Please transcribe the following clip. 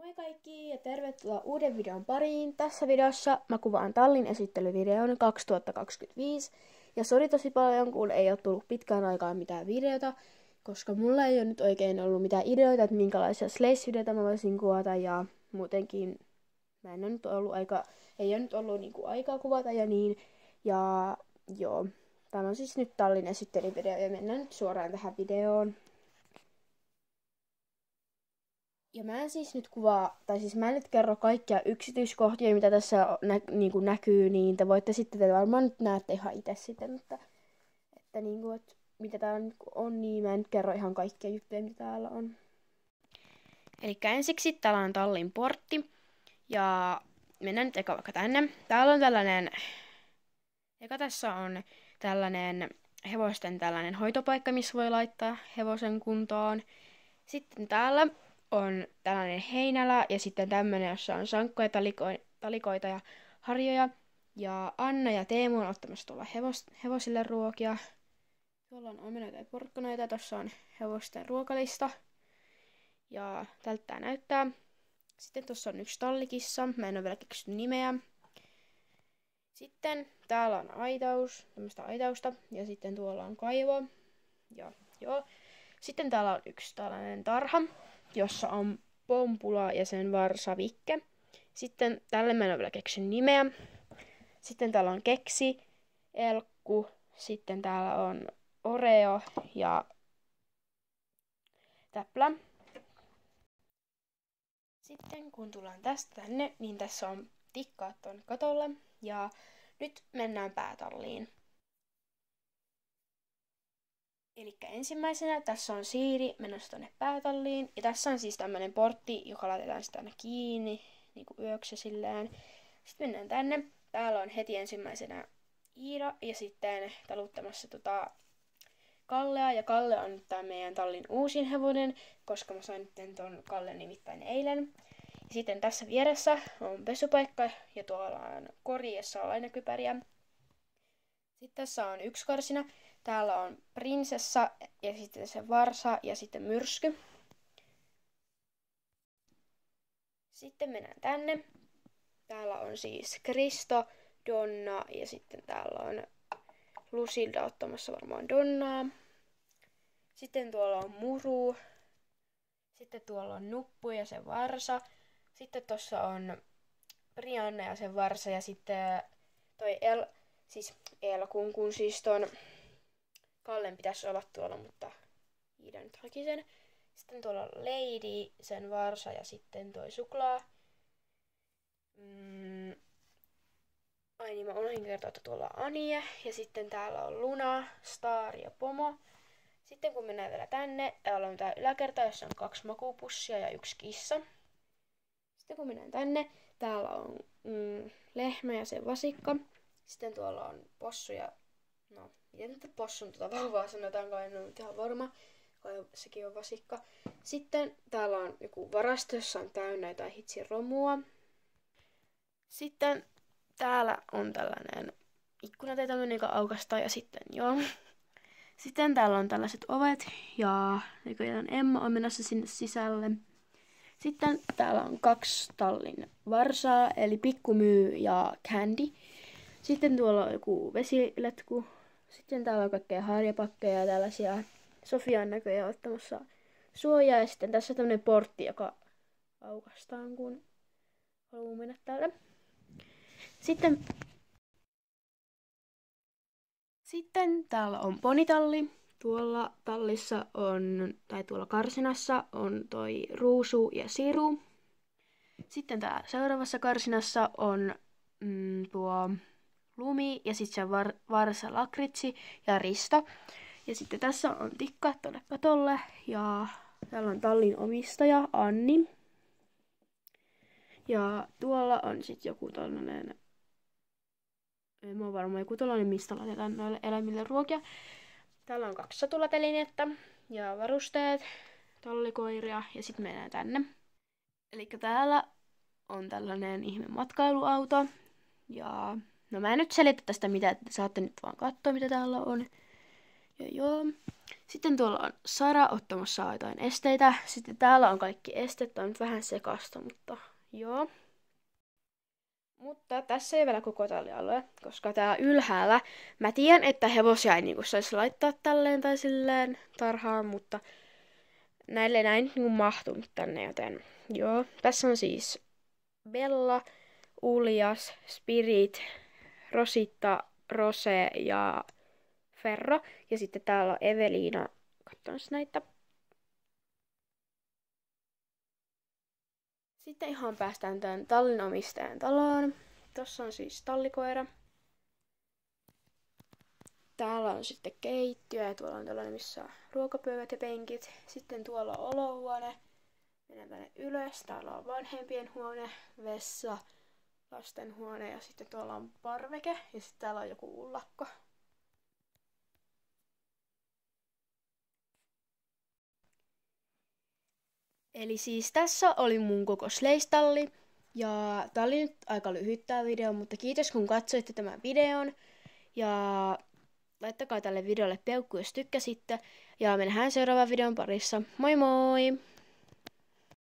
Moi kaikki ja tervetuloa uuden videon pariin. Tässä videossa mä kuvaan tallin esittelyvideon 2025. Ja sori tosi paljon, kun ei ole tullut pitkään aikaan mitään videota, koska mulla ei ole nyt oikein ollut mitään ideoita, että minkälaisia Slace-videoita mä voisin kuvata. Ja muutenkin ei ole nyt ollut niinku aikaa kuvata ja niin. Ja joo, tämä on siis nyt tallin esittelyvideo ja mennään nyt suoraan tähän videoon. Ja mä en siis nyt mä en nyt kerro kaikkia yksityiskohtia, mitä tässä niinku näkyy, niin te voitte sitten, te varmaan nyt näette ihan itse sitten, että mitä täällä on, niin mä en nyt kerro ihan kaikkia juttuja, mitä täällä on. Eli ensiksi täällä on tallin portti, ja mennään nyt eka vaikka tänne. Täällä on tässä on tällainen hevosten tällainen hoitopaikka, missä voi laittaa hevosen kuntoon. Sitten täällä on tällainen heinälä ja sitten tämmönen, jossa on sankkoja, talikoita ja harjoja. Ja Anna ja Teemu on ottamassa tuolla hevosille ruokia. Tuolla on omenoita ja porkkanoita ja tuossa on hevosten ruokalista. Ja tältä tää näyttää. Sitten tuossa on yksi tallikissa, mä en ole vielä keksinyt nimeä. Sitten täällä on tämmöistä aitausta ja sitten tuolla on kaivo. Ja joo. Sitten täällä on yksi tällainen tarha, jossa on pompula ja sen varsavikke. Sitten tälle mä en ole vielä keksinyt nimeä. Sitten täällä on keksi, elkku, sitten täällä on oreo ja täplä. Sitten kun tullaan tästä tänne, niin tässä on tikkaat tuonne katolle. Ja nyt mennään päätalliin. Eli ensimmäisenä tässä on siiri menossa tuonne päätalliin. Ja tässä on siis tämmönen portti, joka laitetaan sitten aina kiinni, niin kuin yöksi silleen. Sitten mennään tänne. Täällä on heti ensimmäisenä Iida ja sitten taluttamassa Kallea. Ja Kalle on nyt tämän meidän tallin uusin hevonen, koska mä sain nyt ton Kallen nimittäin eilen. Ja sitten tässä vieressä on pesupaikka ja tuolla on kori, jossa on lainakypäriä. Sitten tässä on yksi karsina. Täällä on prinsessa ja sitten se varsa ja sitten myrsky. Sitten mennään tänne. Täällä on siis Kristo, Donna ja sitten täällä on Lusilda ottamassa varmaan Donnaa. Sitten tuolla on Muru. Sitten tuolla on Nuppu ja se varsa. Sitten tuossa on Brianna ja sen varsa ja sitten toi kun siis ton Kallen pitäisi olla tuolla, mutta Iida nyt haki sen. Sitten tuolla on Lady, sen varsa ja sitten toi suklaa. Ai niin, mä unohdin kertoa, että tuolla on Anie. Ja sitten täällä on Luna, Star ja Pomo. Sitten kun mennään vielä tänne, täällä on tää yläkerta, jossa on 2 makuupussia ja 1 kissa. Sitten kun mennään tänne, täällä on lehmä ja sen vasikka. Sitten tuolla on possu ja miten nyt possun vauvaa sanotaanko, en ole ihan varma, kai sekin on vasikka. Sitten täällä on joku varasto, jossa on täynnä jotain hitsiromua. Sitten täällä on tällainen ikkunateitä, joka aukastaa ja sitten joo. Sitten täällä on tällaiset ovet ja näköjään Emma on menossa sinne sisälle. Sitten täällä on 2 tallin varsaa, eli Pikkumyy ja Candy. Sitten tuolla on joku vesiletku. Sitten täällä on kaikkea harjapakkeja ja tällaisia. Sofia on näköjään ottamassa suojaa. Ja sitten tässä on tämmönen portti, joka aukastaan, kun haluaa mennä tälle. Sitten täällä on ponitalli. Tuolla tallissa tuolla karsinassa on toi Ruusu ja Siru. Sitten täällä seuraavassa karsinassa on tuo Lumi ja sitten se varsa Lakritsi ja Risto. Ja sitten tässä on tikkaat tuonne katolle ja täällä on tallin omistaja Anni. Ja tuolla on sitten joku tällainen, en mä ole varma, joku tällainen, mistä laitetaan noille eläimille ruokia. Täällä on 2 satulatelinettä ja varusteet, tallikoiria ja sitten mennään tänne. Eli täällä on tällainen ihme matkailuauto. Ja no mä en nyt selitä tästä mitään, että saatte nyt vaan katsoa mitä täällä on. Ja joo. Sitten tuolla on Sara ottamassa jotain esteitä. Sitten täällä on kaikki estet. On nyt vähän sekasta, mutta joo. Mutta tässä ei vielä koko tallialue, koska tää ylhäällä, mä tiedän, että hevosia ei niinku saisi laittaa tälleen tai silleen tarhaan, mutta näille näin niinku mahtunut tänne, joten joo. Tässä on siis Bella, Uljas, Spirit, Rosita, Rose ja Ferro. Ja sitten täällä on Eveliina. Katsotaan näitä. Sitten ihan päästään tämän tallin omistajan taloon. Tossa on siis tallikoira. Täällä on sitten keittiö ja tuolla on tällainen, missä on ruokapöydät ja penkit. Sitten tuolla on olohuone. Mennään tänne ylös. Täällä on vanhempien huone, vessa, lastenhuone ja sitten tuolla on parveke ja sitten täällä on joku ullakko. Eli siis tässä oli mun koko sleistalli. Ja tää oli nyt aika lyhyt tää video, mutta kiitos kun katsoitte tämän videon. Ja laittakaa tälle videolle peukku, jos tykkäsitte. Ja mennään seuraavan videon parissa. Moi moi!